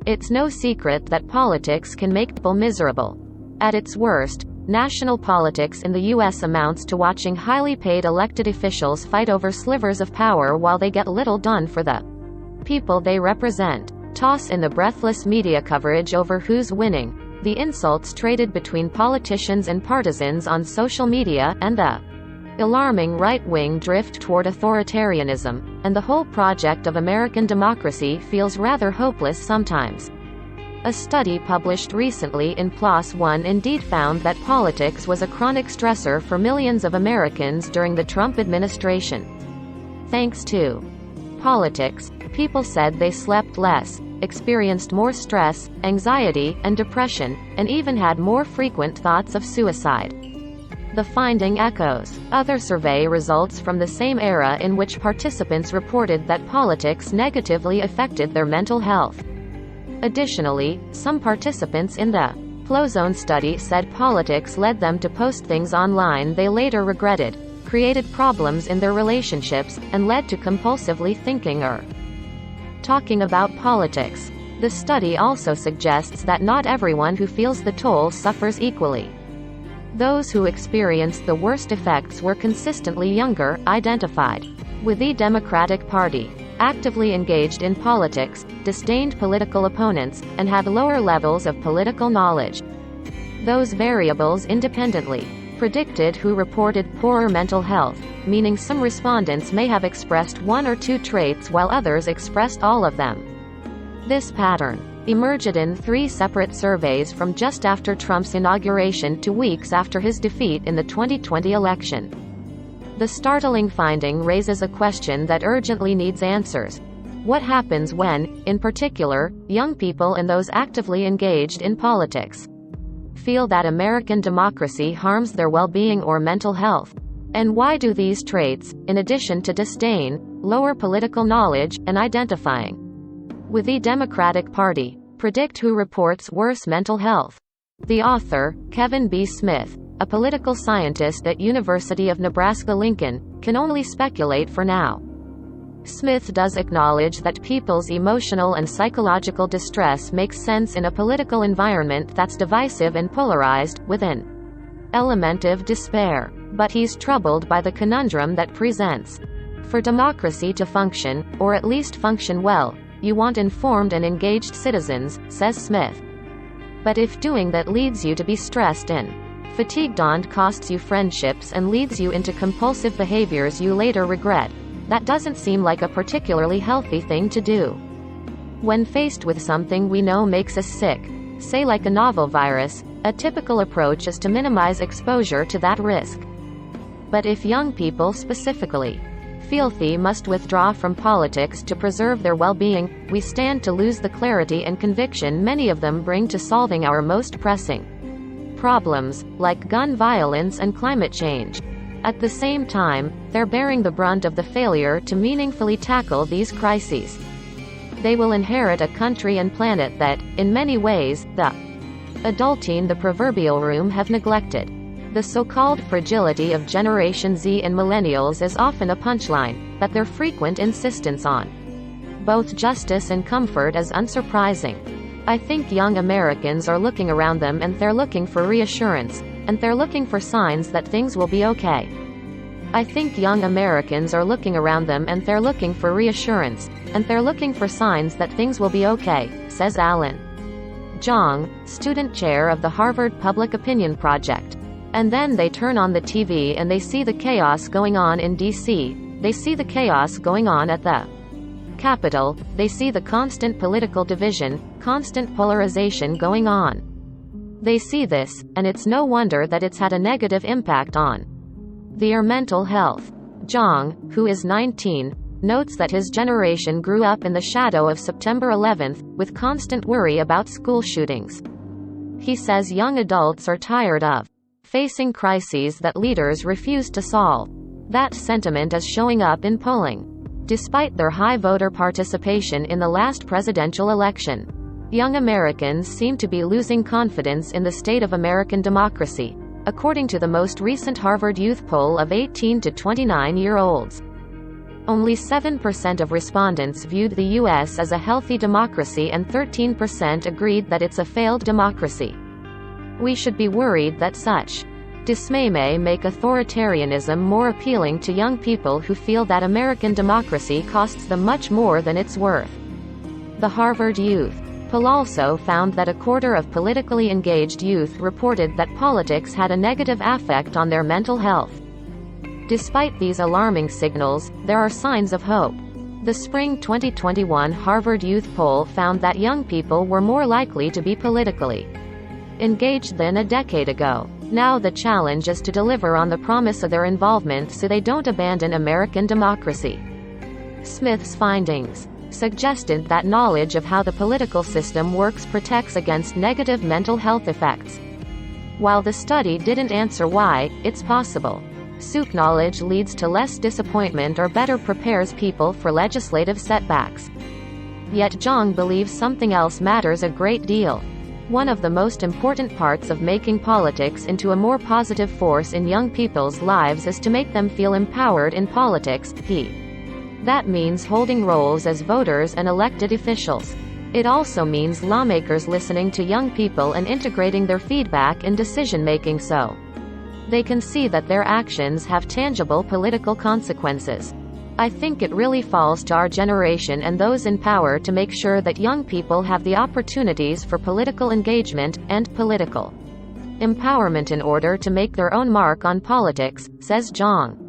It's no secret that politics can make people miserable. At its worst, national politics in the U.S. amounts to watching highly paid elected officials fight over slivers of power while they get little done for the people they represent. Toss in the breathless media coverage over who's winning, the insults traded between politicians and partisans on social media, and the alarming right-wing drift toward authoritarianism, and the whole project of American democracy feels rather hopeless sometimes. A study published recently in PLOS One indeed found that politics was a chronic stressor for millions of Americans during the Trump administration. Thanks to politics, people said they slept less, experienced more stress, anxiety, and depression, and even had more frequent thoughts of suicide. The finding echoes other survey results from the same era in which participants reported that politics negatively affected their mental health. Additionally, some participants in the Flowzone study said politics led them to post things online they later regretted, created problems in their relationships, and led to compulsively thinking or talking about politics. The study also suggests that not everyone who feels the toll suffers equally. Those who experienced the worst effects were consistently younger, identified with the Democratic Party, actively engaged in politics, disdained political opponents, and had lower levels of political knowledge. Those variables independently predicted who reported poorer mental health, meaning some respondents may have expressed one or two traits while others expressed all of them. This pattern emerged in 3 separate surveys from just after Trump's inauguration to weeks after his defeat in the 2020 election. The startling finding raises a question that urgently needs answers. What happens when, in particular, young people and those actively engaged in politics feel that American democracy harms their well-being or mental health? And why do these traits, in addition to disdain, lower political knowledge, and identifying with the Democratic Party, predict who reports worse mental health? The author, Kevin B. Smith, a political scientist at University of Nebraska-Lincoln, can only speculate for now. Smith does acknowledge that people's emotional and psychological distress makes sense in a political environment that's divisive and polarized, with an element of despair. But he's troubled by the conundrum that presents. For democracy to function, or at least function well, you want informed and engaged citizens, says Smith. But if doing that leads you to be stressed and fatigued and costs you friendships and leads you into compulsive behaviors you later regret, that doesn't seem like a particularly healthy thing to do. When faced with something we know makes us sick, say like a novel virus, a typical approach is to minimize exposure to that risk. But if young people specifically feel they must withdraw from politics to preserve their well-being, we stand to lose the clarity and conviction many of them bring to solving our most pressing problems, like gun violence and climate change. At the same time, they're bearing the brunt of the failure to meaningfully tackle these crises. They will inherit a country and planet that, in many ways, the adults in the proverbial room have neglected. The so-called fragility of Generation Z and Millennials is often a punchline, but their frequent insistence on both justice and comfort is unsurprising. I think young Americans are looking around them and they're looking for reassurance, and they're looking for signs that things will be okay. I think young Americans are looking around them and they're looking for reassurance, and they're looking for signs that things will be okay, says Alan Zhang, student chair of the Harvard Public Opinion Project. And then they turn on the TV and they see the chaos going on in D.C., they see the chaos going on at the Capitol, they see the constant political division, constant polarization going on. They see this, and it's no wonder that it's had a negative impact on their mental health. Zhang, who is 19, notes that his generation grew up in the shadow of September 11th, with constant worry about school shootings. He says young adults are tired of facing crises that leaders refuse to solve. That sentiment is showing up in polling. Despite their high voter participation in the last presidential election, young Americans seem to be losing confidence in the state of American democracy, according to the most recent Harvard Youth poll of 18 to 29-year-olds. Only 7% of respondents viewed the U.S. as a healthy democracy and 13% agreed that it's a failed democracy. We should be worried that such dismay may make authoritarianism more appealing to young people who feel that American democracy costs them much more than it's worth. The Harvard Youth poll also found that a quarter of politically engaged youth reported that politics had a negative effect on their mental health. Despite these alarming signals, there are signs of hope. The spring 2021 Harvard Youth poll found that young people were more likely to be politically engaged than a decade ago. Now the challenge is to deliver on the promise of their involvement so they don't abandon American democracy. Smith's findings suggested that knowledge of how the political system works protects against negative mental health effects. While the study didn't answer why, it's possible soup knowledge leads to less disappointment or better prepares people for legislative setbacks. Yet Zhang believes something else matters a great deal. One of the most important parts of making politics into a more positive force in young people's lives is to make them feel empowered in politics. That means holding roles as voters and elected officials. It also means lawmakers listening to young people and integrating their feedback in decision-making so they can see that their actions have tangible political consequences. I think it really falls to our generation and those in power to make sure that young people have the opportunities for political engagement and political empowerment in order to make their own mark on politics, says Zhang.